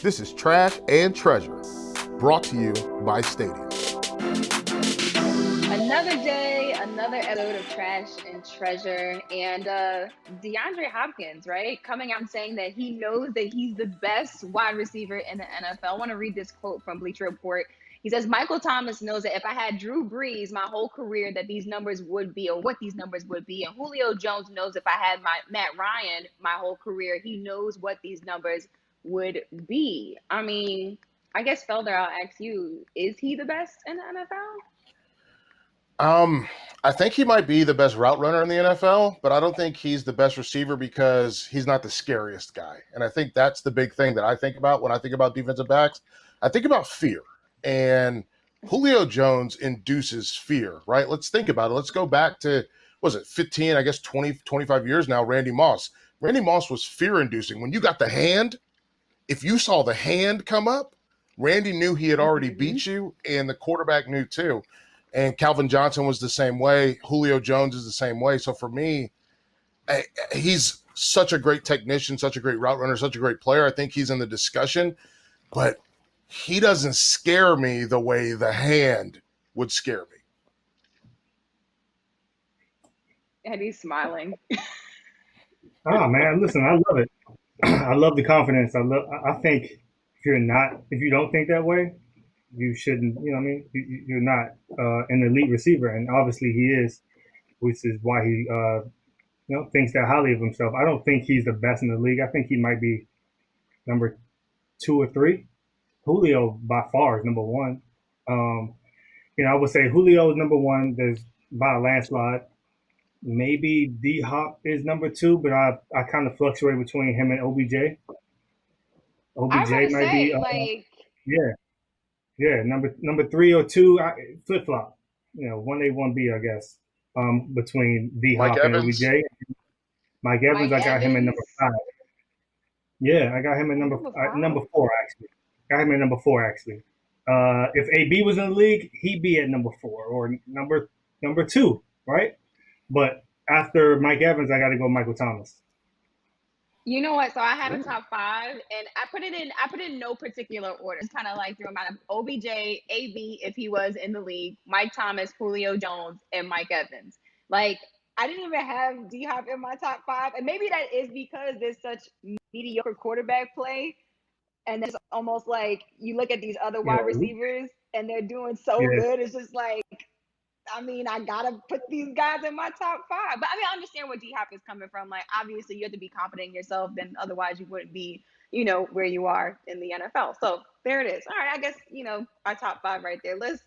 This is Trash and Treasure, brought to you by Stadium. Another day, another episode of Trash and Treasure, and DeAndre Hopkins, right, coming out and saying that he knows that he's the best wide receiver in the NFL. I want to read this quote from Bleacher Report. He says, Michael Thomas knows that if I had Drew Brees my whole career, that these numbers would be, or what these numbers would be. And Julio Jones knows if I had Matt Ryan my whole career, he knows what these numbers would be. I mean, I guess, Felder, I'll ask you, is he the best in the NFL? I think he might be the best route runner in the NFL, but I don't think he's the best receiver because he's not the scariest guy. And I think that's the big thing that I think about when I think about defensive backs. I think about fear. And Julio Jones induces fear, right? Let's think about it. Let's go back to, 15, I guess 20, 25 years now, Randy Moss. Randy Moss was fear-inducing. When you got the hand, if you saw the hand come up, Randy knew he had already beat you, and the quarterback knew too. And Calvin Johnson was the same way. Julio Jones is the same way. So for me, he's such a great technician, such a great route runner, such a great player. I think he's in the discussion, but he doesn't scare me the way the hand would scare me. And he's smiling. Oh man, listen, I love it. I love the confidence. I think if you don't think that way, you shouldn't. You know what I mean? You're not an elite receiver, and obviously he is, which is why he thinks that highly of himself. I don't think he's the best in the league. I think he might be number 2 or 3. Julio by far is number 1. I would say Julio is number 1. There's by a landslide. Maybe D-Hop is number 2, but I kind of fluctuate between him and OBJ. OBJ might be number 3 or 2, flip flop. 1A, 1B, I guess. Between D-Hop and OBJ. Mike Evans, I got him at number 5. Yeah, I got him at number 4 actually. Got him at number 4 actually. If AB was in the league, he'd be at number 4 or number 2, right? But after Mike Evans, I got to go Michael Thomas. You know what? So I had a top 5, and I put it in no particular order. It's kind of like threw them out of OBJ, AB if he was in the league, Mike Thomas, Julio Jones, and Mike Evans. Like, I didn't even have D-Hop in my top 5, and maybe that is because there's such mediocre quarterback play, and it's almost like you look at these other wide receivers, and they're doing so good. It's just like, I mean, I gotta put these guys in my top 5. But I mean, I understand where D-Hop is coming from. Like, obviously, you have to be confident in yourself, then otherwise you wouldn't be, where you are in the NFL. So there it is. All right, I guess our top 5 right there. Let's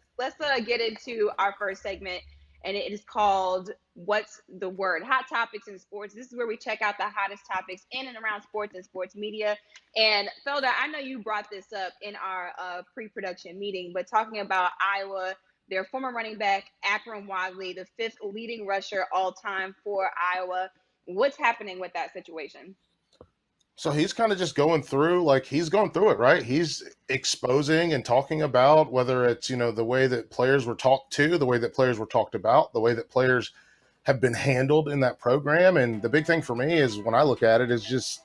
get into our first segment, and it is called "What's the Word?" Hot topics in sports. This is where we check out the hottest topics in and around sports and sports media. And Felder, I know you brought this up in our pre-production meeting, but talking about Iowa. Their former running back, Akron Wadley, the 5th leading rusher all time for Iowa. What's happening with that situation? So he's kind of just going through it, right? He's exposing and talking about whether it's, the way that players were talked to, the way that players were talked about, the way that players have been handled in that program. And the big thing for me is when I look at it is just,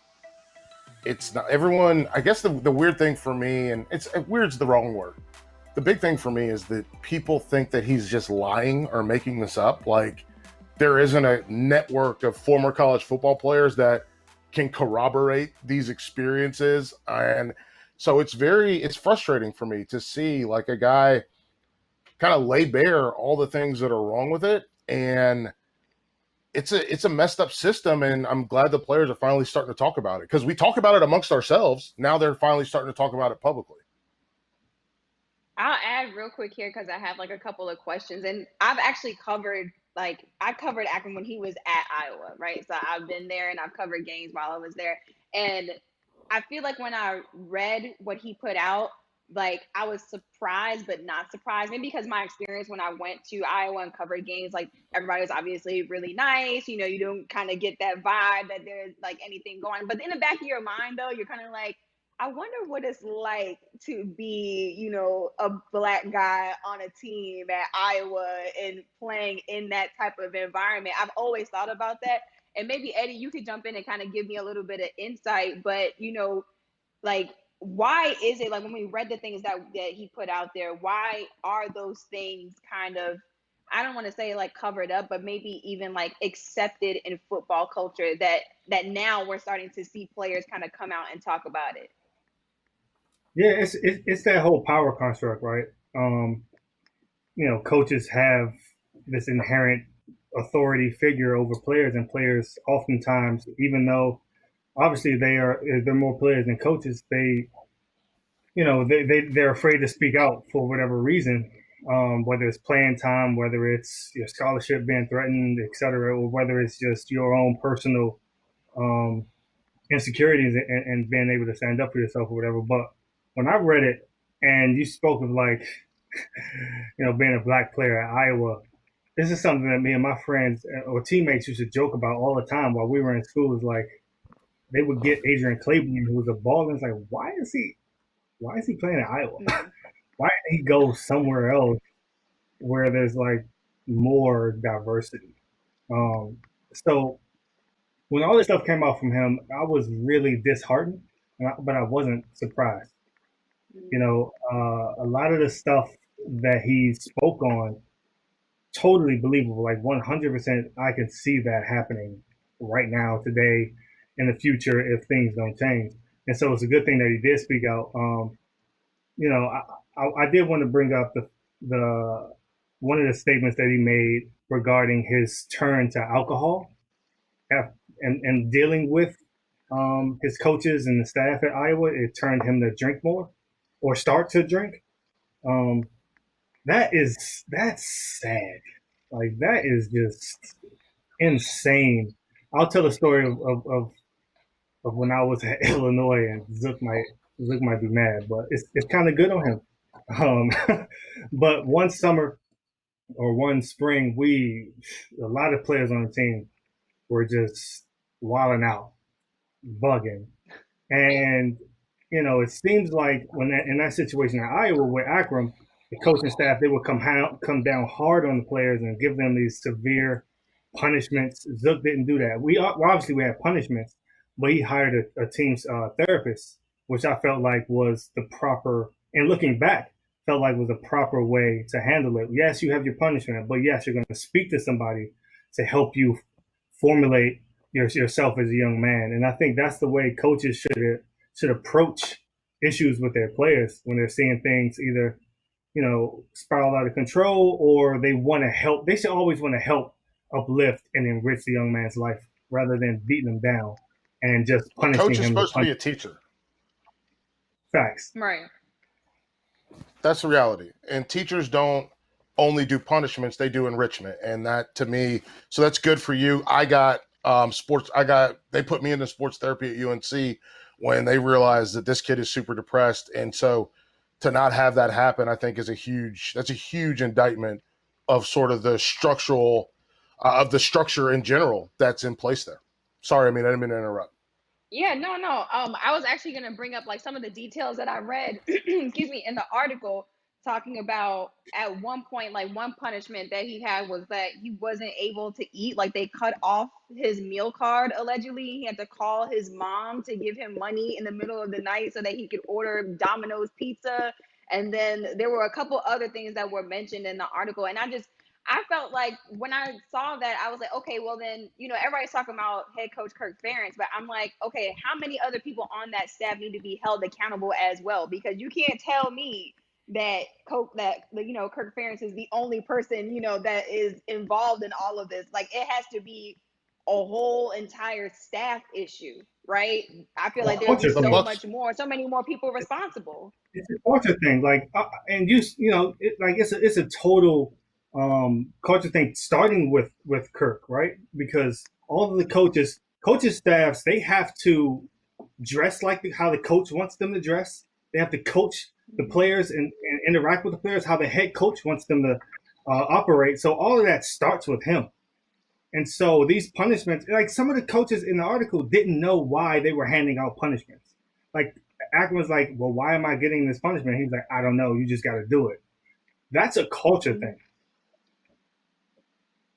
it's not everyone. I guess the weird thing for me, and weird's the wrong word. The big thing for me is that people think that he's just lying or making this up. Like, there isn't a network of former college football players that can corroborate these experiences. And so it's frustrating for me to see like a guy kind of lay bare all the things that are wrong with it. And it's a messed up system. And I'm glad the players are finally starting to talk about it, because we talk about it amongst ourselves. Now they're finally starting to talk about it publicly. I'll add real quick here because I have like a couple of questions, and I've actually covered Akron when he was at Iowa, right? So I've been there and I've covered games while I was there, and I feel like when I read what he put out, like I was surprised but not surprised, maybe because my experience when I went to Iowa and covered games, like everybody was obviously really nice, you don't kind of get that vibe that there's like anything going, but in the back of your mind though, you're kind of like, I wonder what it's like to be, a black guy on a team at Iowa and playing in that type of environment. I've always thought about that. And maybe, Eddie, you could jump in and kind of give me a little bit of insight. But, like, why is it like when we read the things that he put out there, why are those things kind of, I don't want to say like covered up, but maybe even like accepted in football culture that now we're starting to see players kind of come out and talk about it? Yeah, it's that whole power construct, right? Um, coaches have this inherent authority figure over players, and players oftentimes, even though obviously they're more players than coaches, they're afraid to speak out for whatever reason, whether it's playing time, whether it's your scholarship being threatened, et cetera, or whether it's just your own personal um, insecurities and being able to stand up for yourself or whatever. But when I read it, and you spoke of like, being a black player at Iowa, this is something that me and my friends or teammates used to joke about all the time while we were in school. Is like they would get Adrian Claiborne, who was a baller, and it's like, why is he playing at Iowa? Mm-hmm. Why didn't he go somewhere else where there's like more diversity? So when all this stuff came out from him, I was really disheartened, but I wasn't surprised. A lot of the stuff that he spoke on, totally believable. Like 100%, I can see that happening right now, today, in the future if things don't change. And so it's a good thing that he did speak out. You know, I did want to bring up the one of the statements that he made regarding his turn to alcohol and dealing with his coaches and the staff at Iowa. It turned him to drink more or start to drink. Um, that's sad. Like that is just insane. I'll tell a story of when I was at Illinois, and Zook might be mad, but it's kind of good on him. But one summer or one spring, a lot of players on the team were just wilding out, bugging, and it seems like in that situation at Iowa with Akron, the coaching staff, they would come down hard on the players and give them these severe punishments. Zook didn't do that. Obviously we had punishments, but he hired a team's therapist, which I felt like was the proper. And looking back, felt like was a proper way to handle it. Yes, you have your punishment, but yes, you're going to speak to somebody to help you formulate yourself as a young man. And I think that's the way coaches should approach issues with their players when they're seeing things either spiral out of control, or they want to help. They should always want to help uplift and enrich the young man's life rather than beating him down and just A coach punishing is him with supposed to be a teacher. facts. Right. That's the reality. And teachers don't only do punishments, they do enrichment. And that to me, so that's good for you. I got they put me into sports therapy at UNC when they realized that this kid is super depressed. And so to not have that happen, I think that's a huge indictment of sort of the of the structure in general that's in place there. Sorry, I didn't mean to interrupt. Yeah, no. I was actually going to bring up like some of the details that I read, excuse me, in the article, talking about at one point, like one punishment that he had was that he wasn't able to eat. Like they cut off his meal card, allegedly. He had to call his mom to give him money in the middle of the night so that he could order Domino's pizza. And then there were a couple other things that were mentioned in the article. And I felt like when I saw that, I was like, okay, well then, everybody's talking about head coach Kirk Ferentz, but I'm like, okay, how many other people on that staff need to be held accountable as well? Because you can't tell me that Kirk Ferentz is the only person, that is involved in all of this. Like it has to be a whole entire staff issue, right? I feel like there'd be Culture The thing. Bucks, so many more people responsible. It's a culture thing. Like, and it's a total culture thing, starting with Kirk, right? Because all of the coaches staffs, they have to dress like how the coach wants them to dress. They have to coach the players and interact with the players how the head coach wants them to operate. So all of that starts with him. And so these punishments, like some of the coaches in the article didn't know why they were handing out punishments. Like Akron was like, well, why am I getting this punishment? He was like, I don't know. You just got to do it. That's a culture thing.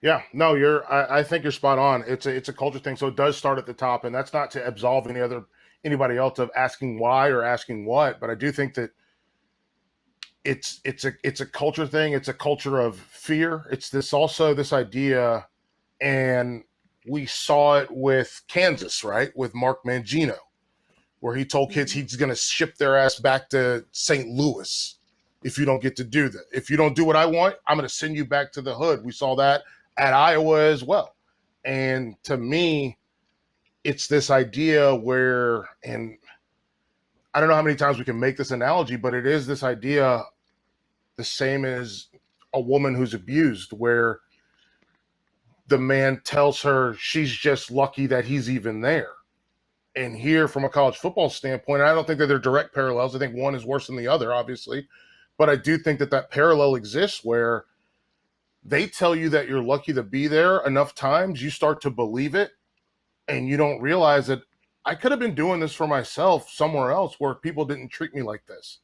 Yeah, no, I think you're spot on. It's a culture thing. So it does start at the top, and that's not to absolve any other anybody else of asking why or asking what, but I do think that it's a culture thing. It's a culture of fear. It's this idea, and we saw it with Kansas, right? With Mark Mangino, where he told kids he's going to ship their ass back to St. Louis if you don't get to do that. If you don't do what I want, I'm going to send you back to the hood. We saw that at Iowa as well. And to me, it's this idea where, and I don't know how many times we can make this analogy, but it is this idea the same as a woman who's abused, where the man tells her she's just lucky that he's even there. And here, from a college football standpoint, I don't think that they're direct parallels. I think one is worse than the other, obviously. But I do think that parallel exists where they tell you that you're lucky to be there enough times, you start to believe it, and you don't realize that I could have been doing this for myself somewhere else where people didn't treat me like this.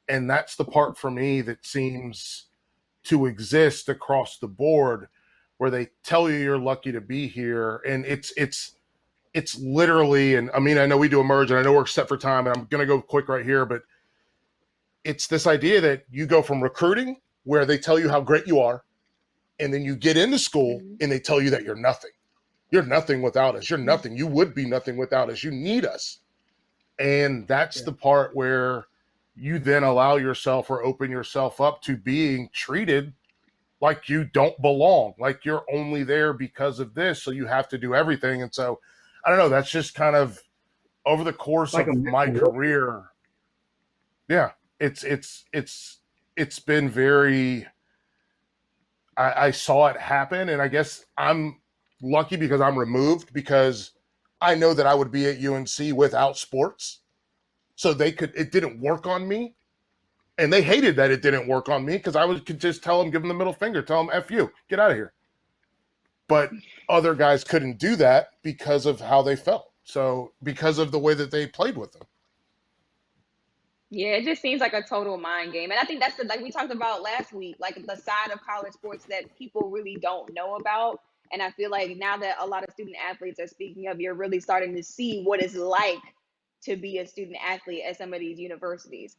And that's the part for me that seems to exist across the board, where they tell you you're lucky to be here. And it's literally, and I mean, I know we do a merge and I know we're set for time and I'm going to go quick right here, but it's this idea that you go from recruiting where they tell you how great you are, and then you get into school and they tell you that you're nothing. You're nothing without us. You're nothing. You would be nothing without us. You need us. And that's the part where you then allow yourself or open yourself up to being treated like you don't belong, like you're only there because of this, so you have to do everything. And so, I don't know, that's just kind of over the course of my career. Yeah, it's been very, I saw it happen, and I guess I'm lucky because I'm removed, because I know that I would be at UNC without sports. So it didn't work on me. And they hated that it didn't work on me, because I could just tell them, give them the middle finger, tell them, F you, get out of here. But other guys couldn't do that because of how they felt. So because of the way that they played with them. Yeah, it just seems like a total mind game. And I think that's like we talked about last week, like the side of college sports that people really don't know about. And I feel like now that a lot of student athletes are speaking of, you're really starting to see what it's like to be a student athlete at some of these universities.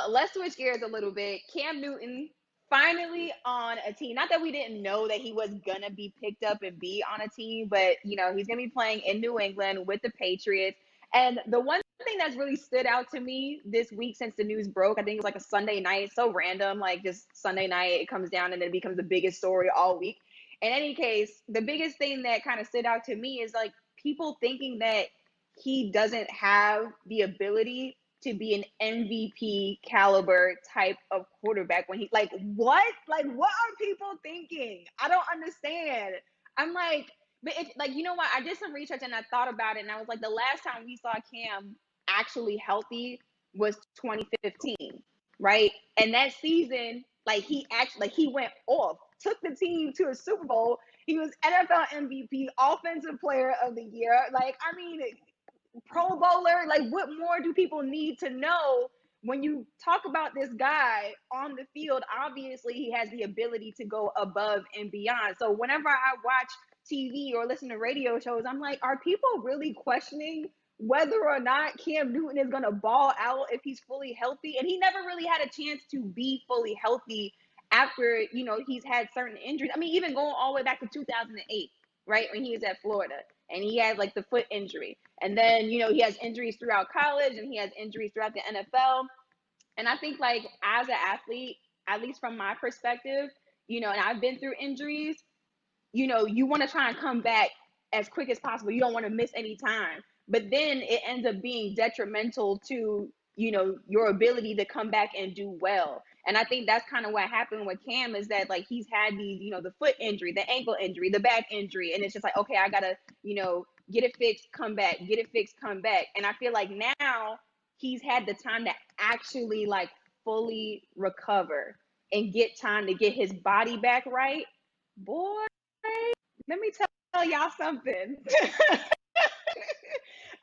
Let's switch gears a little bit. Cam Newton finally on a team. Not that we didn't know that he was gonna be picked up and be on a team, but he's gonna be playing in New England with the Patriots. And the one thing that's really stood out to me this week since the news broke, I think it was like a Sunday night, so random, like just Sunday night, it comes down and then it becomes the biggest story all week. In any case, the biggest thing that kind of stood out to me is like people thinking that he doesn't have the ability to be an MVP caliber type of quarterback when he what are people thinking? I don't understand. I'm like, but it's like, you know what? I did some research and I thought about it, and I was like, the last time we saw Cam actually healthy was 2015, right? And that season, like he went off, took the team to a Super Bowl. He was NFL MVP, Offensive Player of the Year. Like, I mean, Pro Bowler. Like, what more do people need to know when you talk about this guy on the field? Obviously, he has the ability to go above and beyond. So whenever I watch TV or listen to radio shows, I'm like, are people really questioning whether or not Cam Newton is going to ball out if he's fully healthy? And he never really had a chance to be fully healthy after, he's had certain injuries. I mean, even going all the way back to 2008, right, when he was at Florida. And he had like the foot injury. And then, he has injuries throughout college and he has injuries throughout the NFL. And I think like as an athlete, at least from my perspective, and I've been through injuries, you want to try and come back as quick as possible. You don't want to miss any time. But then it ends up being detrimental to, your ability to come back and do well. And I think that's kind of what happened with Cam, is that like he's had these, the foot injury, the ankle injury, the back injury. And it's just like, okay, I got to, get it fixed, come back, get it fixed, come back. And I feel like now he's had the time to actually like fully recover and get time to get his body back right. Boy, let me tell y'all something.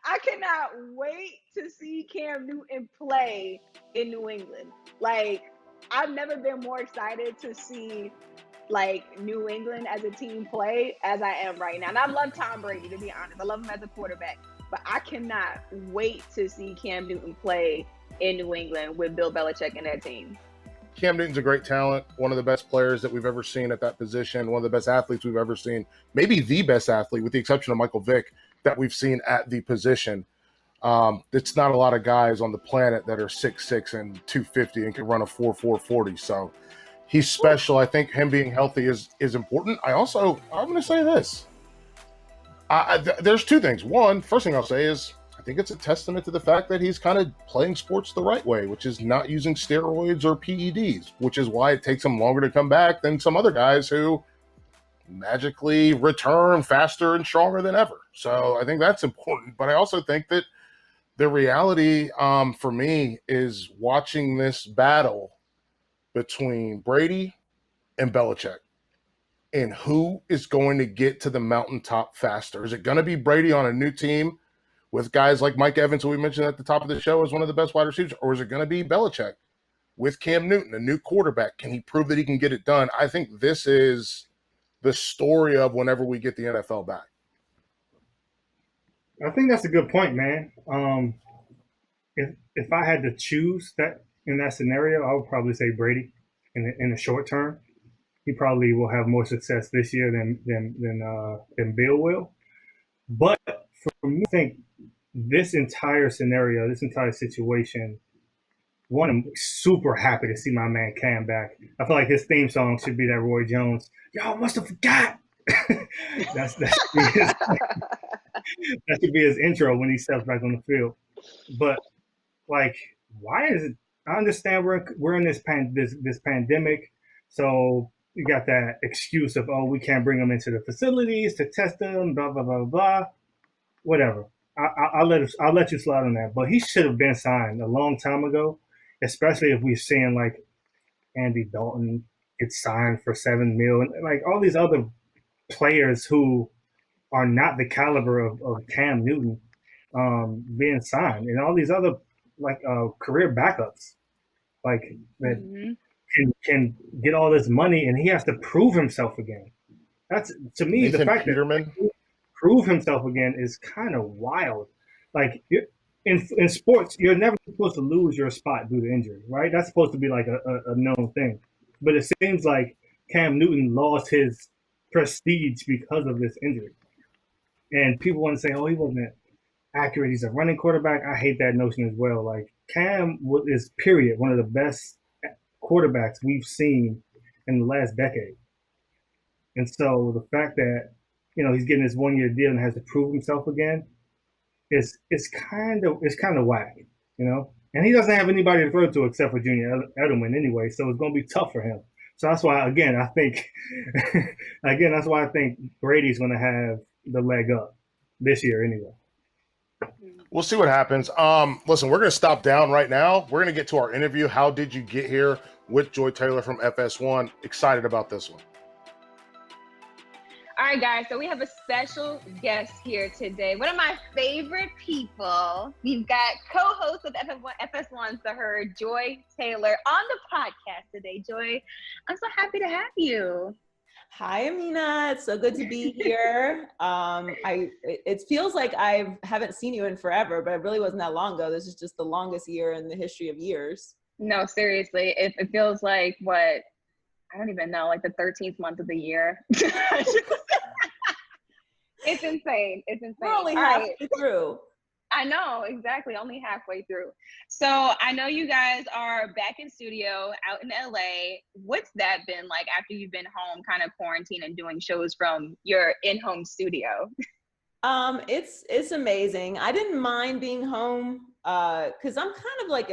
I cannot wait to see Cam Newton play in New England. Like, I've never been more excited to see like New England as a team play as I am right now. And I love Tom Brady, to be honest. I love him as a quarterback. but I cannot wait to see Cam Newton play in New England with Bill Belichick and that team. Cam Newton's a great talent, one of the best players that we've ever seen at that position, one of the best athletes we've ever seen, maybe the best athlete, with the exception of Michael Vick, that we've seen at the position. It's not a lot of guys on the planet that are 6'6" and 250 and can run a 4.4 40. So he's special. I think him being healthy is important. I'm going to say this. There's two things. One, first thing I'll say is I think it's a testament to the fact that he's kind of playing sports the right way, which is not using steroids or PEDs, which is why it takes him longer to come back than some other guys who magically return faster and stronger than ever. So I think that's important. But I also think that the reality for me is watching this battle between Brady and Belichick and who is going to get to the mountaintop faster. Is it going to be Brady on a new team with guys like Mike Evans, who we mentioned at the top of the show as one of the best wide receivers, or is it going to be Belichick with Cam Newton, a new quarterback? Can he prove that he can get it done? I think this is the story of whenever we get the NFL back. I think that's a good point, man. If I had to choose that in that scenario, I would probably say Brady in the short term. He probably will have more success this year than Bill will. But for me, I think this entire scenario, this entire situation, one, I'm super happy to see my man Cam back. I feel like his theme song should be that Roy Jones. Y'all must have forgot. that should be his intro when he steps back on the field. But like, why is it? I understand we're in this pandemic, so you got that excuse of, oh, we can't bring them into the facilities to test them, blah blah blah blah. Whatever. I'll let you slide on that. But he should have been signed a long time ago, especially if we're seeing like Andy Dalton get signed for $7 million, like all these other players who are not the caliber of Cam Newton being signed, and all these other like career backups, like that can get all this money, and he has to prove himself again. That's, to me, Nathan the fact Peterman. that prove himself again is kind of wild. Like in sports, you're never supposed to lose your spot due to injury, right? That's supposed to be like a known thing. But it seems like Cam Newton lost his prestige because of this injury. And people want to say, oh, he wasn't accurate. He's a running quarterback. I hate that notion as well. Like, Cam is, period, one of the best quarterbacks we've seen in the last decade. And so the fact that, he's getting this 1 year deal and has to prove himself again, it's kind of whack, And he doesn't have anybody to throw to except for Junior Edelman anyway, so it's going to be tough for him. So that's why, again, I think Brady's going to have the leg up this year anyway. We'll see what happens. Listen, we're going to stop down right now. We're going to get to our interview. How did you get here with Joy Taylor from FS1? Excited about this one. All right, guys, so we have a special guest here today. One of my favorite people. We've got co-host of FS1's The Herd, Joy Taylor, on the podcast today. Joy, I'm so happy to have you. Hi, Amina. It's so good to be here. It feels like I haven't seen you in forever, but it really wasn't that long ago. This is just the longest year in the history of years. No, seriously. It feels like what? I don't even know, like the 13th month of the year. It's insane. It's insane. We're only halfway through. I know, exactly. Only halfway through. So I know you guys are back in studio out in LA. What's that been like after you've been home, kind of quarantine and doing shows from your in-home studio? It's amazing. I didn't mind being home because I'm kind of like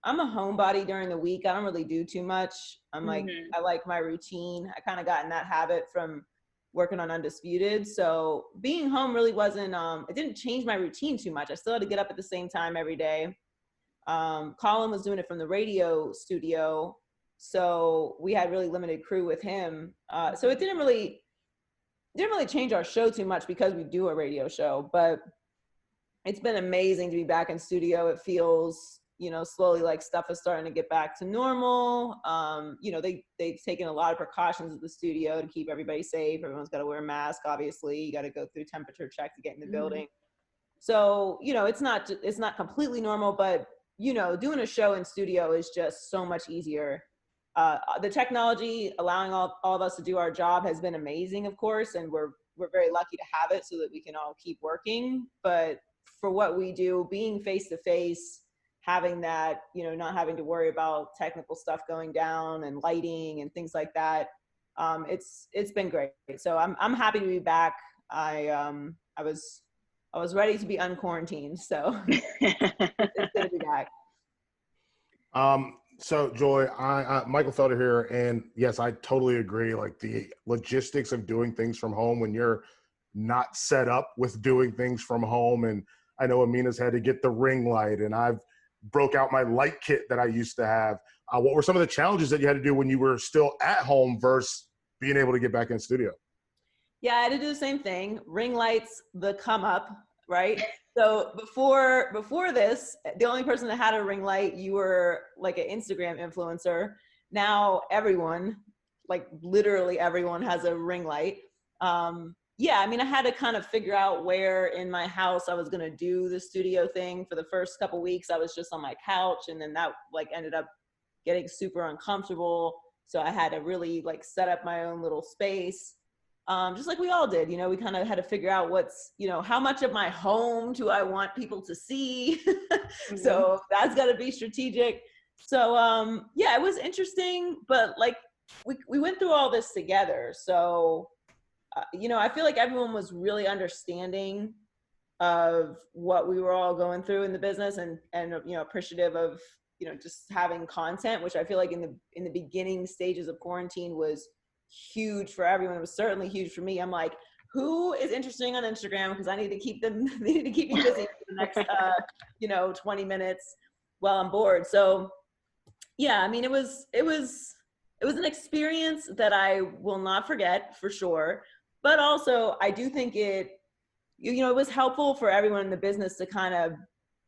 I'm a homebody during the week. I don't really do too much. I like my routine. I kind of got in that habit from working on Undisputed. So being home really wasn't, it didn't change my routine too much. I still had to get up at the same time every day. Colin was doing it from the radio studio. So we had really limited crew with him. So it didn't really change our show too much because we do a radio show, but it's been amazing to be back in studio. It feels, slowly like stuff is starting to get back to normal. They've taken a lot of precautions at the studio to keep everybody safe. Everyone's got to wear a mask, obviously. You got to go through temperature check to get in the building. So, it's not completely normal, but doing a show in studio is just so much easier. The technology allowing all of us to do our job has been amazing, of course, and we're very lucky to have it so that we can all keep working. But for what we do, being face to face, having that, not having to worry about technical stuff going down and lighting and things like that, it's been great. So I'm happy to be back. I was ready to be unquarantined, so it's good to be back. So Joy, I Michael Felder here, and yes, I totally agree. Like the logistics of doing things from home when you're not set up with doing things from home, and I know Amina's had to get the ring light, and I've broke out my light kit that I used to have. What were some of the challenges that you had to do when you were still at home versus being able to get back in the studio? Yeah, I had to do the same thing. Ring lights, the come up, right? So before this, the only person that had a ring light, you were like an Instagram influencer. Now everyone, like literally everyone, has a ring light. Yeah, I mean, I had to kind of figure out where in my house I was gonna do the studio thing. For the first couple weeks, I was just on my couch, and then that like ended up getting super uncomfortable. So I had to really like set up my own little space. Just like we all did, we kind of had to figure out what's, how much of my home do I want people to see? So that's got to be strategic. So, yeah, it was interesting, but like we went through all this together. So, I feel like everyone was really understanding of what we were all going through in the business, and appreciative of, just having content, which I feel like in the beginning stages of quarantine was huge for everyone. It was certainly huge for me. I'm like, who is interesting on Instagram? Because I need to keep them, they need to keep me busy for the next, 20 minutes while I'm bored. So yeah, I mean, it was an experience that I will not forget for sure. But also I do think it was helpful for everyone in the business to kind of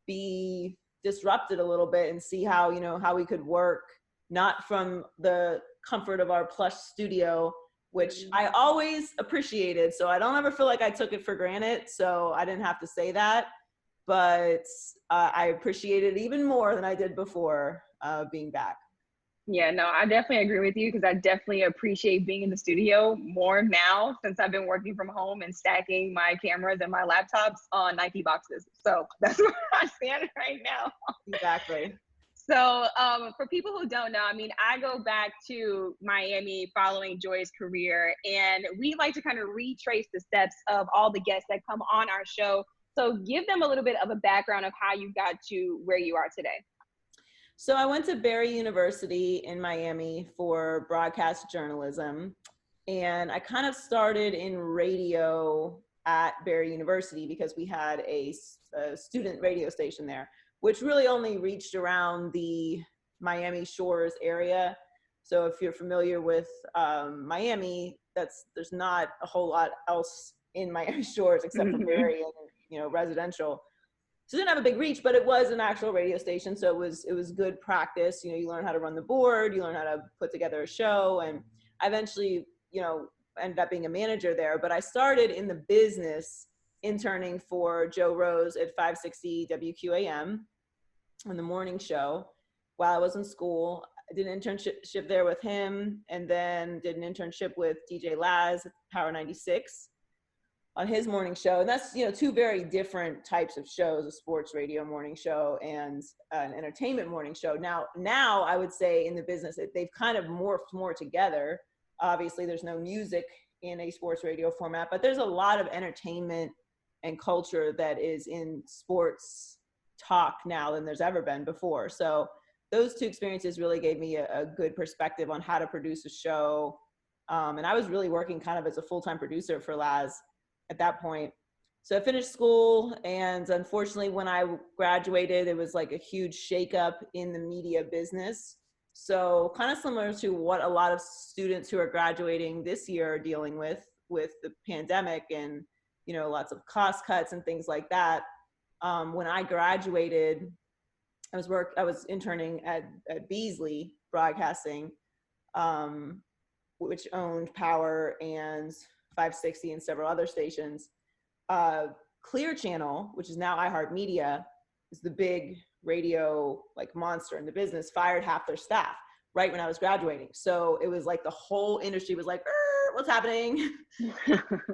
be disrupted a little bit and see how, how we could work not from the comfort of our plush studio, which I always appreciated. So I don't ever feel like I took it for granted. So I didn't have to say that, but I appreciate it even more than I did before being back. Yeah, no, I definitely agree with you, because I definitely appreciate being in the studio more now since I've been working from home and stacking my cameras and my laptops on Nike boxes. So that's where I stand right now. Exactly. So for people who don't know, I mean, I go back to Miami following Joy's career, and we like to kind of retrace the steps of all the guests that come on our show. So give them a little bit of a background of how you got to where you are today. So I went to Barry University in Miami for broadcast journalism, and I kind of started in radio at Barry University because we had a student radio station there, which really only reached around the Miami Shores area. So if you're familiar with Miami, there's not a whole lot else in Miami Shores except for Barry and residential. So it didn't have a big reach, but it was an actual radio station. So it was good practice. You learn how to run the board, you learn how to put together a show. And I eventually, ended up being a manager there. But I started in the business interning for Joe Rose at 560 WQAM on the morning show while I was in school. I did an internship there with him, and then did an internship with DJ Laz at Power 96. On his morning show. And that's, two very different types of shows, a sports radio morning show and an entertainment morning show. Now I would say in the business, they've kind of morphed more together. Obviously there's no music in a sports radio format, but there's a lot of entertainment and culture that is in sports talk now than there's ever been before. So those two experiences really gave me a good perspective on how to produce a show. And I was really working kind of as a full-time producer for Laz at that point. So I finished school, and unfortunately when I graduated, it was like a huge shakeup in the media business. So kind of similar to what a lot of students who are graduating this year are dealing with the pandemic and, lots of cost cuts and things like that. When I graduated, I was interning at Beasley Broadcasting, which owned Power and 560 and several other stations. Clear Channel, which is now iHeartMedia, is the big radio like monster in the business, fired half their staff right when I was graduating. So it was like the whole industry was like, what's happening?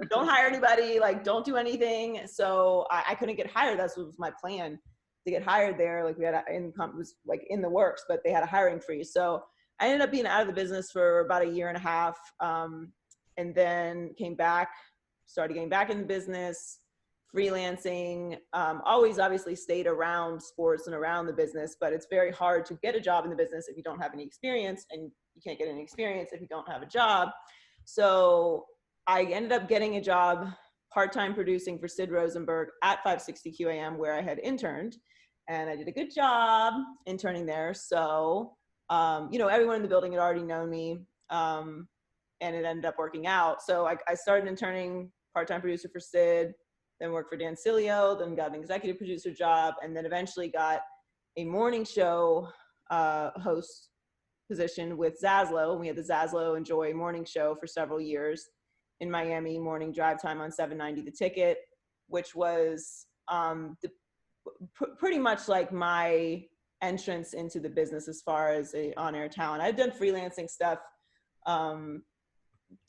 Don't hire anybody, like don't do anything. So I couldn't get hired. That was my plan, to get hired there. Like we had it was like in the works, but they had a hiring freeze. So I ended up being out of the business for about a year and a half, and then came back, started getting back in the business, freelancing, always obviously stayed around sports and around the business, but it's very hard to get a job in the business if you don't have any experience, and you can't get any experience if you don't have a job. So I ended up getting a job part-time producing for Sid Rosenberg at 560 QAM, where I had interned, and I did a good job interning there. So, everyone in the building had already known me, and it ended up working out. So I started interning part-time producer for Sid, then worked for Dan Cilio, then got an executive producer job, and then eventually got a morning show host position with Zaslow. We had the Zaslow and Joy morning show for several years in Miami, morning drive time on 790 The Ticket, which was pretty much like my entrance into the business as far as a on-air talent. I'd done freelancing stuff,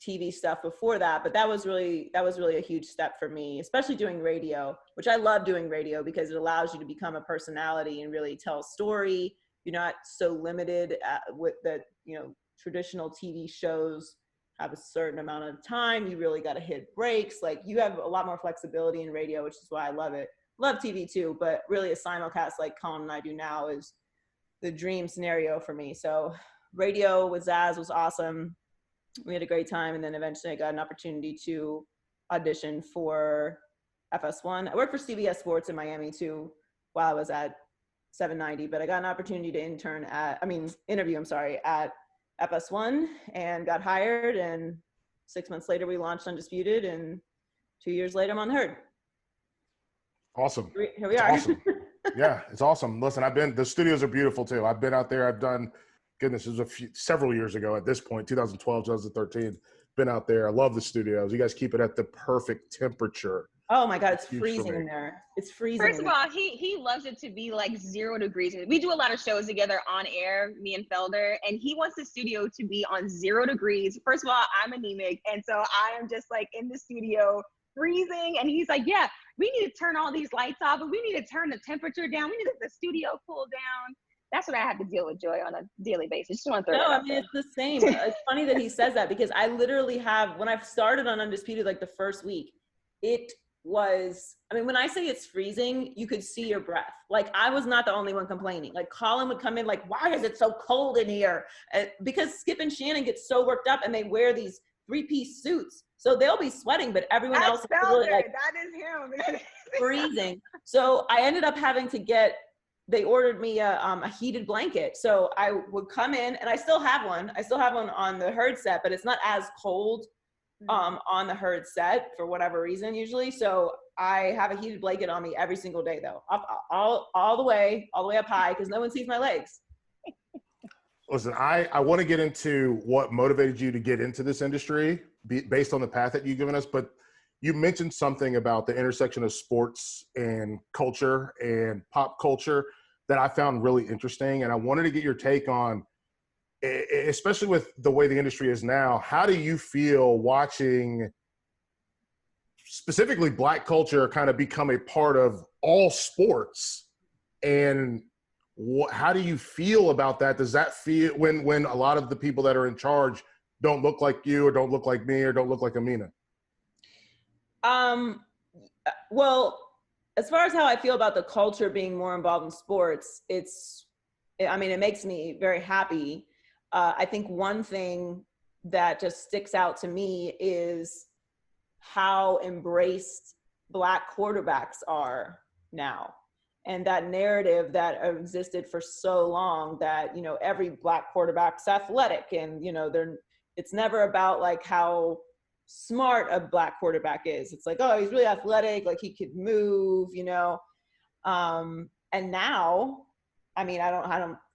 TV stuff before that, but that was really a huge step for me, especially doing radio, which I love doing radio because it allows you to become a personality and really tell a story. You're not so limited with the, traditional TV shows have a certain amount of time. You really got to hit breaks. Like you have a lot more flexibility in radio, which is why I love it. Love TV too, but really a simulcast like Colin and I do now is the dream scenario for me. So radio with Zaz was awesome. We had a great time, and then eventually I got an opportunity to audition for FS1. I worked for CBS Sports in Miami too while I was at 790, but I got an opportunity to interview at FS1 and got hired, and 6 months later we launched Undisputed, and 2 years later I'm on the Herd. Awesome. Here we are. Awesome. Yeah, it's awesome. Listen, the studios are beautiful too. I've been out there. I've done, goodness, it was several years ago at this point, 2012, 2013. Been out there. I love the studios. You guys keep it at the perfect temperature. Oh my God, it's freezing in there. It's freezing. First of all, he loves it to be like 0 degrees. We do a lot of shows together on air, me and Felder, and he wants the studio to be on 0 degrees. First of all, I'm anemic, and so I am just like in the studio freezing, and he's like, yeah, we need to turn all these lights off, and we need to turn the temperature down. We need to let the studio cool down. That's what I have to deal with, Joy, on a daily basis. Just want to throw that out there. It's the same. It's funny that he says that because I literally have, when I started on Undisputed, like the first week, it was, when I say it's freezing, you could see your breath. Like I was not the only one complaining. Like Colin would come in like, why is it so cold in here? Because Skip and Shannon get so worked up and they wear these 3-piece suits. So they'll be sweating, but everyone else is really, like, that is him. freezing. So I ended up having to they ordered me a heated blanket. So I would come in, and I still have one. I still have one on the Herd set, but it's not as cold on the Herd set for whatever reason usually. So I have a heated blanket on me every single day though, all the way up high, because no one sees my legs. Listen, I want to get into what motivated you to get into this industry based on the path that you've given us, but you mentioned something about the intersection of sports and culture and pop culture that I found really interesting. And I wanted to get your take on, especially with the way the industry is now, how do you feel watching specifically Black culture kind of become a part of all sports? And how do you feel about that? Does that feel when a lot of the people that are in charge don't look like you, or don't look like me, or don't look like Amina? Well, as far as how I feel about the culture being more involved in sports, it makes me very happy. I think one thing that just sticks out to me is how embraced Black quarterbacks are now. And that narrative that existed for so long that, every Black quarterback's athletic, and, it's never about like how smart a Black quarterback is. It's like, oh, he's really athletic, like he could move, and now, I'd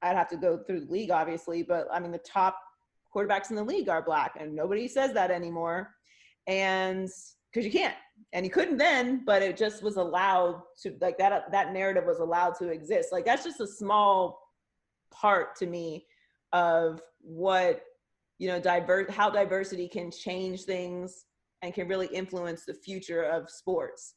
have to go through the league obviously, but the top quarterbacks in the league are Black, and nobody says that anymore. And because you can't, and you couldn't then, but it just was allowed to, like, that narrative was allowed to exist. Like, that's just a small part to me of what, you know, how diversity can change things and can really influence the future of sports.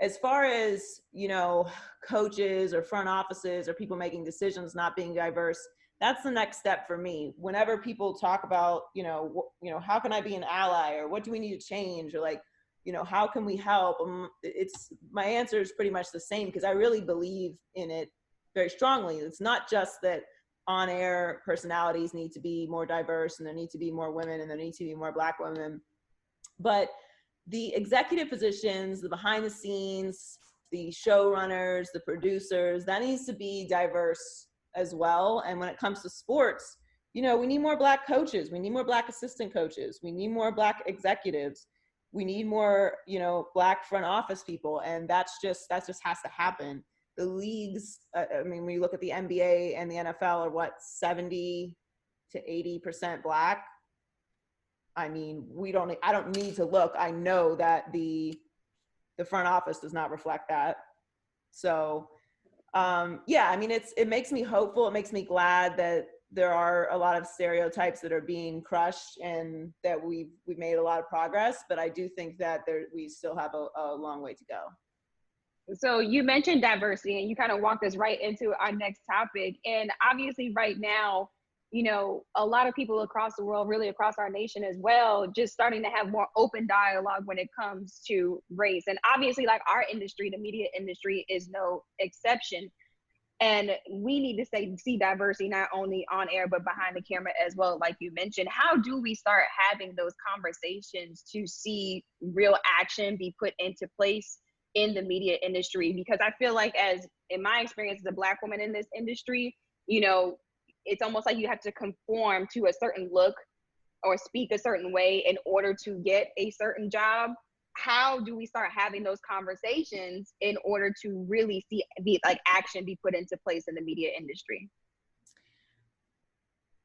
As far as, you know, coaches or front offices or people making decisions not being diverse, that's the next step for me. Whenever people talk about, you know, how can I be an ally, or what do we need to change, or like, you know, how can we help? It's, my answer is pretty much the same, because I really believe in it very strongly. It's not just that on-air personalities need to be more diverse, and there need to be more women, and there need to be more Black women, but the executive positions, the behind the scenes, the showrunners, the producers, that needs to be diverse as well. And when it comes to sports, you know, we need more Black coaches, we need more Black assistant coaches, we need more Black executives, we need more, you know, Black front office people, and that just has to happen. The leagues, I mean, when you look at the NBA and the NFL, are what, 70 to 80% Black. I mean, I don't need to look. I know that the front office does not reflect that. So, yeah, I mean, it makes me hopeful. It makes me glad that there are a lot of stereotypes that are being crushed, and that we've made a lot of progress. But I do think that we still have a long way to go. So you mentioned diversity, and you kind of walked us right into our next topic. And obviously right now, you know, a lot of people across the world, really across our nation as well, just starting to have more open dialogue when it comes to race. And obviously, like, our industry, the media industry, is no exception. And we need to see diversity not only on air, but behind the camera as well, like you mentioned. How do we start having those conversations to see real action be put into place in the media industry? Because I feel like, as in my experience as a Black woman in this industry, you know, it's almost like you have to conform to a certain look or speak a certain way in order to get a certain job. How do we start having those conversations in order to really see action be put into place in the media industry?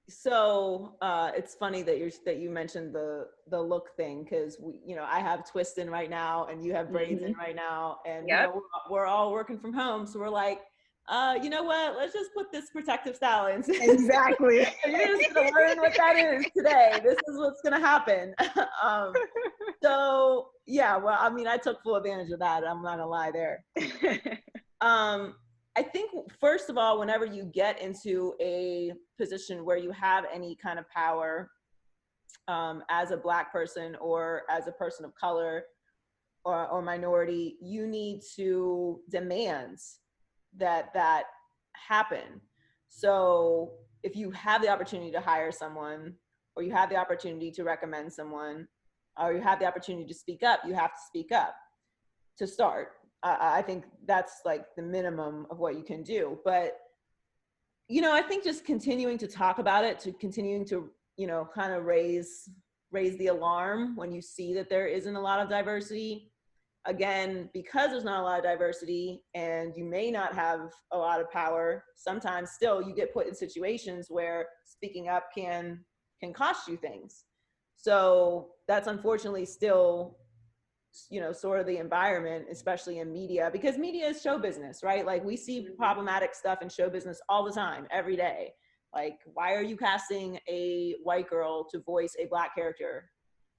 So it's funny that you mentioned the look thing, because you know, I have twists in right now, and you have braids in right now, and Yep. you know, we're all working from home, so we're like, you know what? Let's just put this protective style in. Exactly. You're just gonna learn what that is today. This is what's gonna happen. So yeah, well, I mean, I took full advantage of that. I'm not gonna lie there. I think, first of all, whenever you get into a position where you have any kind of power, as a Black person or as a person of color or minority, you need to demand that happen. So if you have the opportunity to hire someone, or you have the opportunity to recommend someone, or you have the opportunity to speak up, you have to speak up to start. I think that's like the minimum of what you can do. But, you know, I think just continuing to talk about it, to continuing to, you know, kind of raise the alarm when you see that there isn't a lot of diversity. Again, because there's not a lot of diversity and you may not have a lot of power, sometimes still you get put in situations where speaking up can cost you things. So that's unfortunately still, you know, sort of the environment, especially in media, because media is show business, right? Like, we see problematic stuff in show business all the time, every day. Like, why are you casting a white girl to voice a Black character?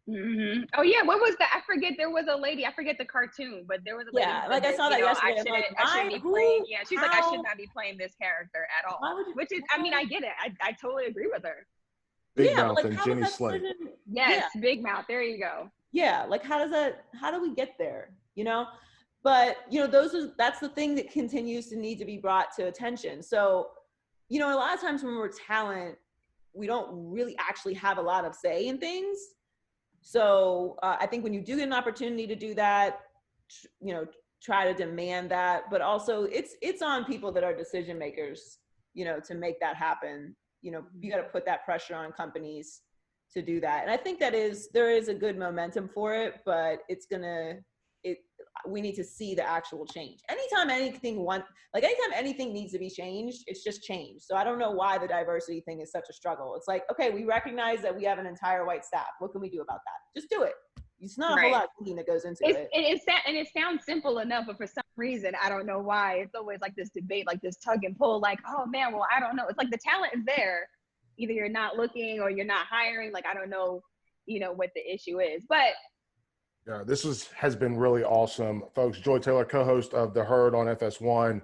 Mm-hmm. Oh yeah, what was that? I forget. There was a lady. I forget the cartoon, but there was a lady. Yeah, like, I saw that yesterday. I shouldn't be playing. Yeah, she's like, I should not be playing this character at all. Which is, I mean, I get it. I totally agree with her. Big Mouth like, and Jenny Slate. Yes, yeah. Big Mouth. There you go. Yeah, like, how do we get there? You know, but you know, that's the thing that continues to need to be brought to attention. So, you know, a lot of times when we're talent, we don't really actually have a lot of say in things. So I think when you do get an opportunity to do that, you know, try to demand that, but also it's on people that are decision makers, you know, to make that happen. You know, you got to put that pressure on companies to do that. And I think there is a good momentum for it, but we need to see the actual change. Anytime anything needs to be changed, it's just change. So I don't know why the diversity thing is such a struggle. It's like, okay, we recognize that we have an entire white staff. What can we do about that? Just do it. it's not a whole lot of thinking that goes into it. It sounds simple enough, but for some reason, I don't know why, it's always like this debate, like this tug and pull, like, oh man, well, I don't know. It's like the talent is there. Either you're not looking or you're not hiring. Like, I don't know, what the issue is. But yeah, has been really awesome, folks. Joy Taylor, co-host of The Herd on FS1.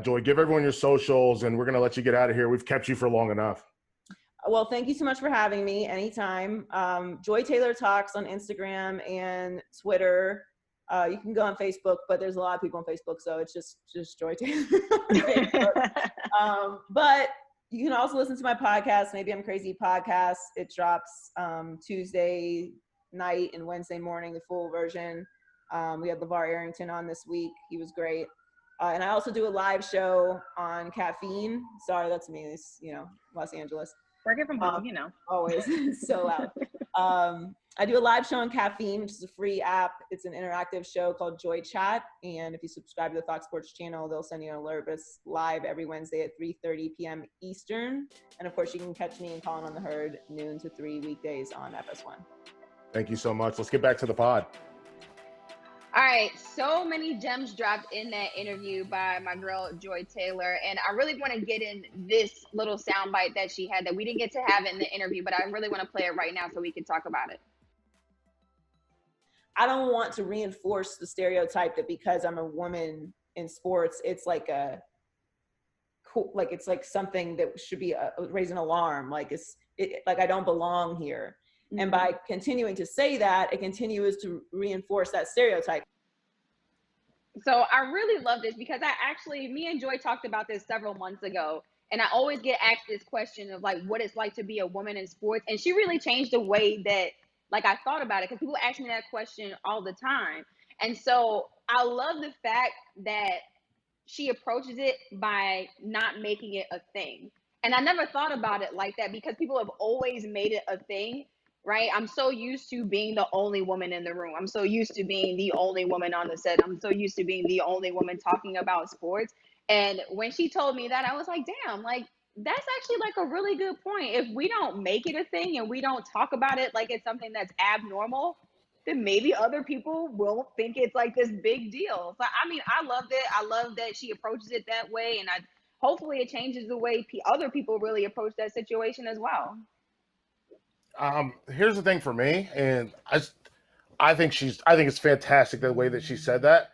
Joy, give everyone your socials, and we're going to let you get out of here. We've kept you for long enough. Well, thank you so much for having me anytime. Joy Taylor Talks on Instagram and Twitter. You can go on Facebook, but there's a lot of people on Facebook, so it's just Joy Taylor on Facebook. But you can also listen to my podcast, Maybe I'm Crazy Podcast. It drops Tuesday night and Wednesday morning, the full version. We had LeVar Arrington on this week. He was great. And I also do a live show on Caffeine. Sorry, that's me. It's, Los Angeles. Working from home, Always. It's so loud. I do a live show on Caffeine, which is a free app. It's an interactive show called Joy Chat. And if you subscribe to the Fox Sports channel, they'll send you an alert. But it's live every Wednesday at 3:30 p.m. Eastern. And of course, you can catch me and Colin on the Herd noon to 3 weekdays on FS1. Thank you so much. Let's get back to the pod. All right, so many gems dropped in that interview by my girl Joy Taylor, and I really want to get in this little soundbite that she had that we didn't get to have in the interview, but I really want to play it right now so we can talk about it. I don't want to reinforce the stereotype that because I'm a woman in sports, it's like it's like something that should be raise an alarm, like like I don't belong here. And by continuing to say that, it continues to reinforce that stereotype. So I really love this because me and Joy talked about this several months ago. And I always get asked this question of like, what it's like to be a woman in sports. And she really changed the way that like I thought about it, because people ask me that question all the time. And so I love the fact that she approaches it by not making it a thing. And I never thought about it like that because people have always made it a thing. Right? I'm so used to being the only woman in the room. I'm so used to being the only woman on the set. I'm so used to being the only woman talking about sports. And when she told me that, I was like, damn, like, that's actually like a really good point. If we don't make it a thing and we don't talk about it like it's something that's abnormal, then maybe other people won't think it's like this big deal. So, I mean, I loved it. I love that she approaches it that way. And hopefully it changes the way other people really approach that situation as well. Here's the thing for me, and I think it's fantastic the way that she said that.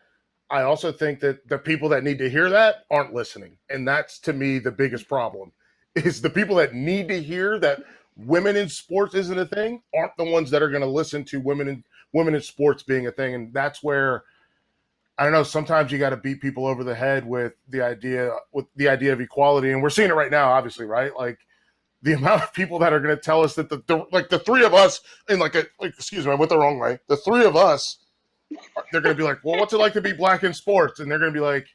I also think that the people that need to hear that aren't listening, and that's to me the biggest problem. Is the people that need to hear that women in sports isn't a thing aren't the ones that are going to listen to women in sports being a thing, and that's where I don't know. Sometimes you got to beat people over the head with the idea of equality, and we're seeing it right now, obviously, right? Like, the amount of people that are going to tell us that the three of us in excuse me, I went the wrong way. The three of us, they're going to be like, well, what's it like to be black in sports? And they're going to be like,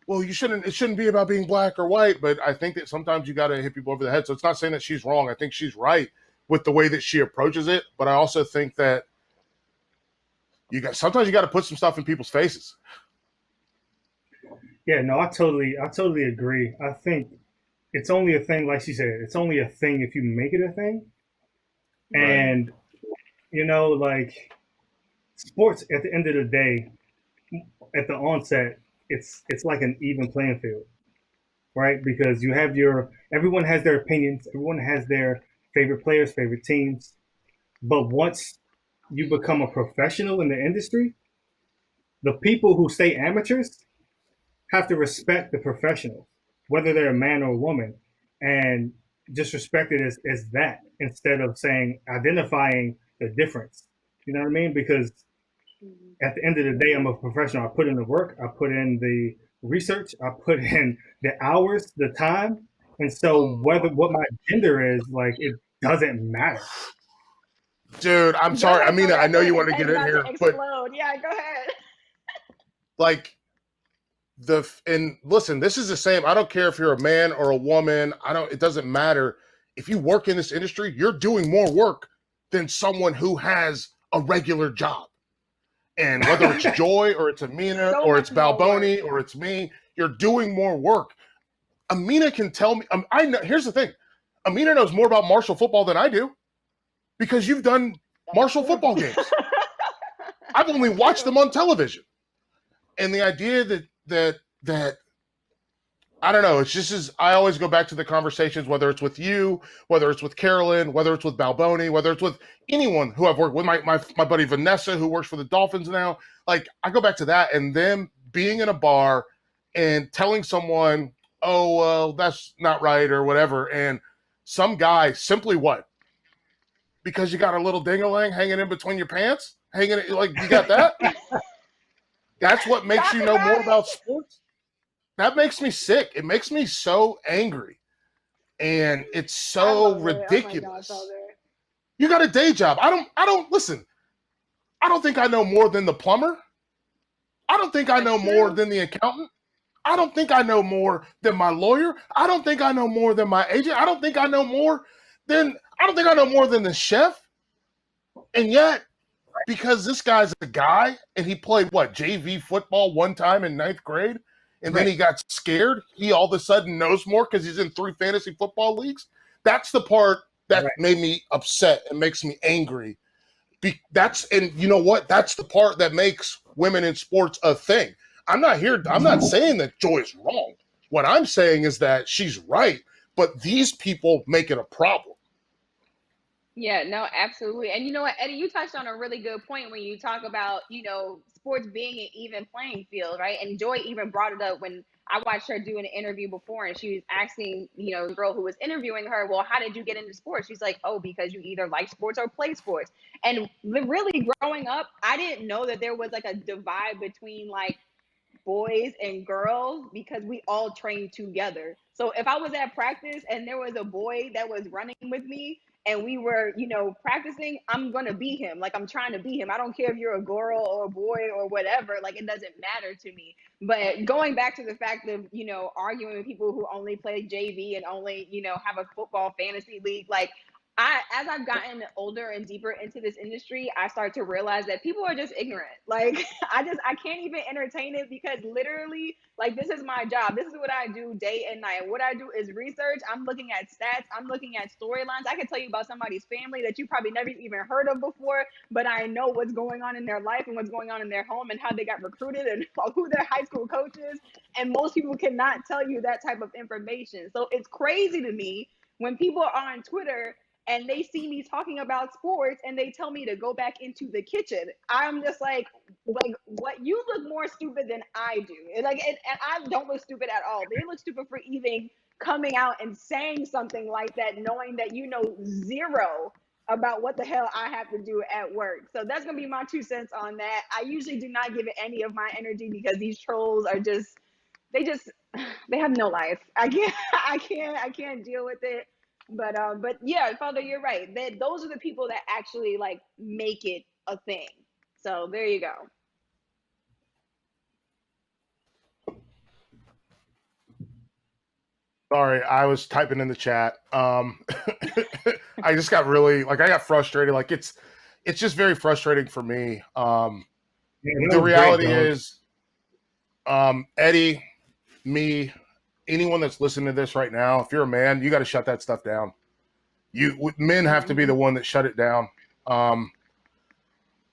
well, it shouldn't be about being black or white. But I think that sometimes you got to hit people over the head. So it's not saying that she's wrong. I think she's right with the way that she approaches it. But I also think that sometimes you got to put some stuff in people's faces. Yeah, no, I totally agree. I think it's only a thing, like she said, it's only a thing if you make it a thing. Right. And, like sports at the end of the day, at the onset, it's like an even playing field, right? Because you have everyone has their opinions, everyone has their favorite players, favorite teams. But once you become a professional in the industry, the people who stay amateurs have to respect the professionals, whether they're a man or a woman, and just respect it as that instead of identifying the difference. You know what I mean? Because at the end of the day, I'm a professional. I put in the work, I put in the research, I put in the hours, the time. And so what my gender is, like, it doesn't matter. Dude, I'm sorry. Amina, I know you want to get in here, but yeah, go ahead. Like, and listen, this is the same. I don't care if you're a man or a woman. It doesn't matter. If you work in this industry, you're doing more work than someone who has a regular job. And whether it's Joy or it's Amina or it's Balboni or it's me, you're doing more work. Amina can tell me, I know, here's the thing. Amina knows more about Marshall football than I do because you've done Marshall football games. I've only watched them on television. And the idea that I don't know, it's just as I always go back to the conversations, whether it's with you, whether it's with Carolyn, whether it's with Balboni, whether it's with anyone who I've worked with, my buddy Vanessa, who works for the Dolphins now. Like, I go back to that and them being in a bar and telling someone, oh, well, that's not right or whatever. And some guy simply what? Because you got a little ding-a-ling hanging in between your pants? Like, you got that? That's what makes you know more about sports? That makes me sick. It makes me so angry. And it's so ridiculous. Oh You got a day job. I don't listen. I don't think I know more than the plumber. I don't think I know more than the accountant. I don't think I know more than my lawyer. I don't think I know more than my agent. I don't think I know more than the chef. And yet, because this guy's a guy and he played JV football one time in 9th grade, and then he got scared, he all of a sudden knows more because he's in 3 fantasy football leagues. That's the part that made me upset and makes me angry. And you know what? That's the part that makes women in sports a thing. I'm not saying that Joy is wrong. What I'm saying is that she's right, but these people make it a problem. Yeah, no, absolutely. And you know what, Eddie, you touched on a really good point when you talk about, sports being an even playing field, right? And Joy even brought it up when I watched her do an interview before, and she was asking, the girl who was interviewing her, well, how did you get into sports? She's like, oh, because you either like sports or play sports. And really growing up, I didn't know that there was like a divide between like boys and girls because we all trained together. So if I was at practice and there was a boy that was running with me and we were, practicing, I'm going to be him. Like, I'm trying to be him. I don't care if you're a girl or a boy or whatever. Like, it doesn't matter to me. But going back to the fact of, arguing with people who only play JV and only, have a football fantasy league, like, as I've gotten older and deeper into this industry, I start to realize that people are just ignorant. Like, I can't even entertain it because literally, like, this is my job. This is what I do day and night. What I do is research. I'm looking at stats. I'm looking at storylines. I can tell you about somebody's family that you probably never even heard of before, but I know what's going on in their life and what's going on in their home and how they got recruited and who their high school coach is. And most people cannot tell you that type of information. So it's crazy to me when people are on Twitter and they see me talking about sports and they tell me to go back into the kitchen. I'm just like what? You look more stupid than I do. And I don't look stupid at all. They look stupid for even coming out and saying something like that, knowing that you know zero about what the hell I have to do at work. So that's gonna be my 2 cents on that. I usually do not give it any of my energy because these trolls are they have no life. I can't deal with it. But yeah, Father, you're right. Those are the people that actually like make it a thing. So there you go. Sorry, I was typing in the chat. I just got really I got frustrated. Like it's just very frustrating for me. The reality is, Eddie, me, anyone that's listening to this right now, if you're a man, you got to shut that stuff down. Men have to be the one that shut it down.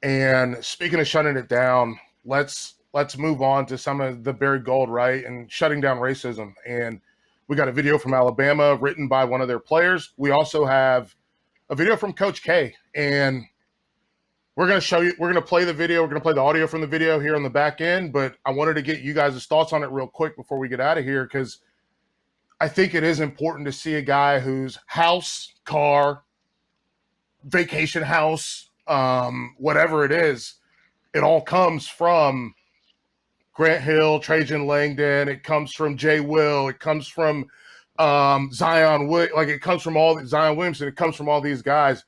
And speaking of shutting it down, let's move on to some of the buried gold, right? And shutting down racism. And we got a video from Alabama written by one of their players. We also have a video from Coach K, and we're going to play the video. We're going to play the audio from the video here on the back end, but I wanted to get you guys' thoughts on it real quick before we get out of here, because I think it is important to see a guy whose house, car, vacation house, whatever it is, it all comes from Grant Hill, Trajan Langdon. It comes from Jay Will. It comes from Zion Wood. Like, it comes from Zion Williamson. It comes from all these guys.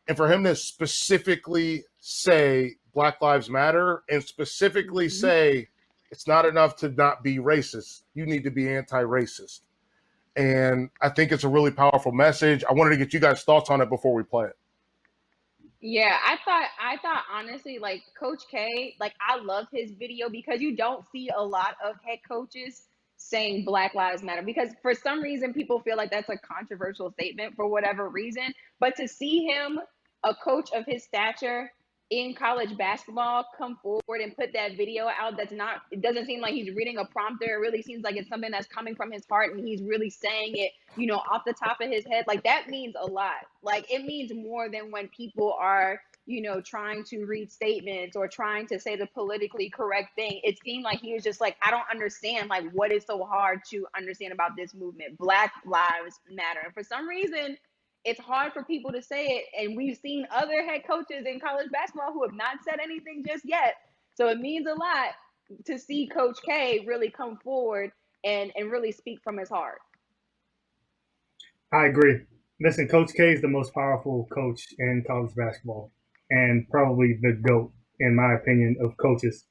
And for him to specifically say Black Lives Matter and specifically say it's not enough to not be racist, you need to be anti-racist. And I think it's a really powerful message. I wanted to get you guys' thoughts on it before we play it. Yeah, I thought honestly, like Coach K, like I loved his video because you don't see a lot of head coaches saying Black Lives Matter, because for some reason people feel like that's a controversial statement for whatever reason. But to see him, a coach of his stature, in college basketball come forward and put that video out it doesn't seem like he's reading a prompter. It really seems like it's something that's coming from his heart and he's really saying it, off the top of his head. Like, that means a lot. Like, it means more than when people are, trying to read statements or trying to say the politically correct thing. It seemed like he was just like, I don't understand, like, what is so hard to understand about this movement? Black Lives Matter. And for some reason, it's hard for people to say it. And we've seen other head coaches in college basketball who have not said anything just yet. So it means a lot to see Coach K really come forward and really speak from his heart. I agree. Listen, Coach K is the most powerful coach in college basketball and probably the GOAT, in my opinion, of coaches.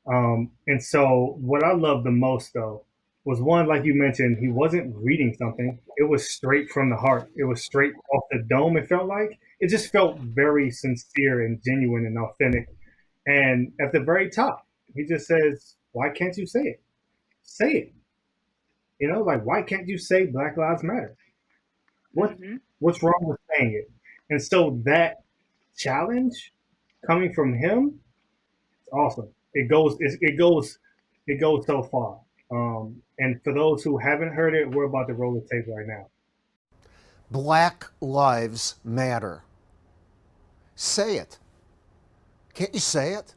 And so what I love the most, though, was one, like you mentioned, he wasn't reading something. It was straight from the heart. It was straight off the dome, it felt like. It just felt very sincere and genuine and authentic. And at the very top, he just says, why can't you say it? Say it. Like, why can't you say Black Lives Matter? What's wrong with saying it? And so that challenge coming from him, it's awesome. It goes so far. And for those who haven't heard it, we're about to roll the tape right now. Black Lives Matter. Say it. Can't you say it?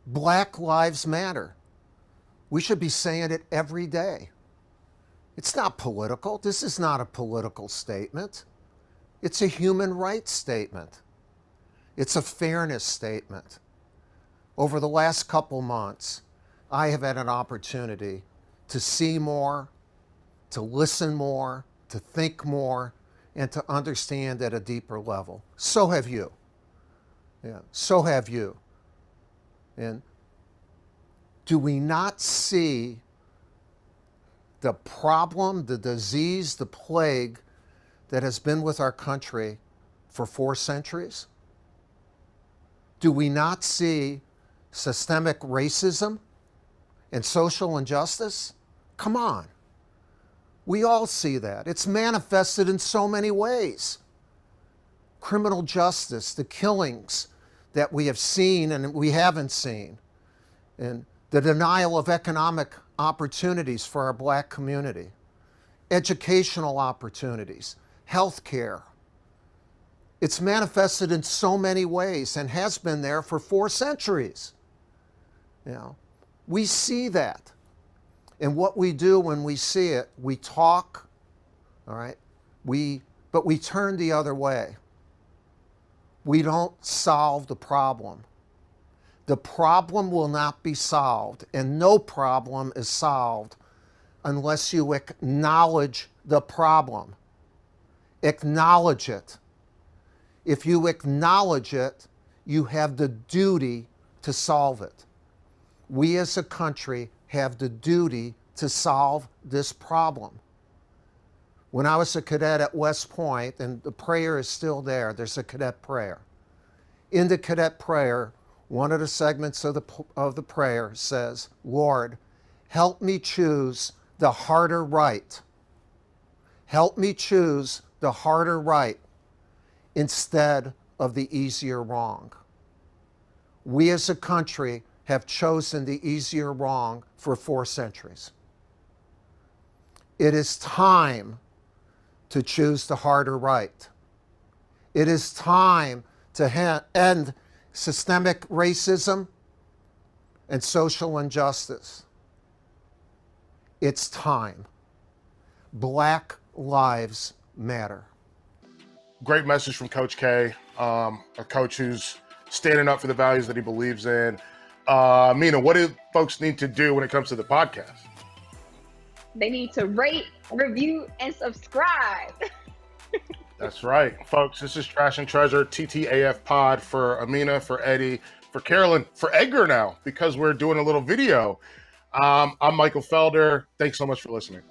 Black Lives Matter. We should be saying it every day. It's not political. This is not a political statement. It's a human rights statement. It's a fairness statement. Over the last couple months, I have had an opportunity to see more, to listen more, to think more, and to understand at a deeper level. So have you. Yeah, so have you. And do we not see the problem, the disease, the plague that has been with our country for 4 centuries? Do we not see systemic racism and social injustice? Come on. We all see that. It's manifested in so many ways. Criminal justice, the killings that we have seen and we haven't seen, and the denial of economic opportunities for our Black community, educational opportunities, health care. It's manifested in so many ways and has been there for 4 centuries. We see that. And what we do when we see it, we talk, all right? But we turn the other way. We don't solve the problem. The problem will not be solved, and no problem is solved unless you acknowledge the problem. Acknowledge it. If you acknowledge it, you have the duty to solve it. We as a country have the duty to solve this problem. When I was a cadet at West Point, and the prayer is still there, there's a cadet prayer. In the cadet prayer, one of the segments of the prayer says, Lord, help me choose the harder right. Help me choose the harder right instead of the easier wrong. We as a country have chosen the easier wrong for 4 centuries. It is time to choose the harder right. It is time to end systemic racism and social injustice. It's time. Black Lives Matter. Great message from Coach K, a coach who's standing up for the values that he believes in. Amina, what do folks need to do when it comes to the podcast? They need to rate, review, and subscribe. That's right, folks. This is Trash and Treasure, TTAF Pod, for Amina, for Eddie, for Carolyn, for Edgar now, because we're doing a little video. I'm Michael Felder. Thanks so much for listening.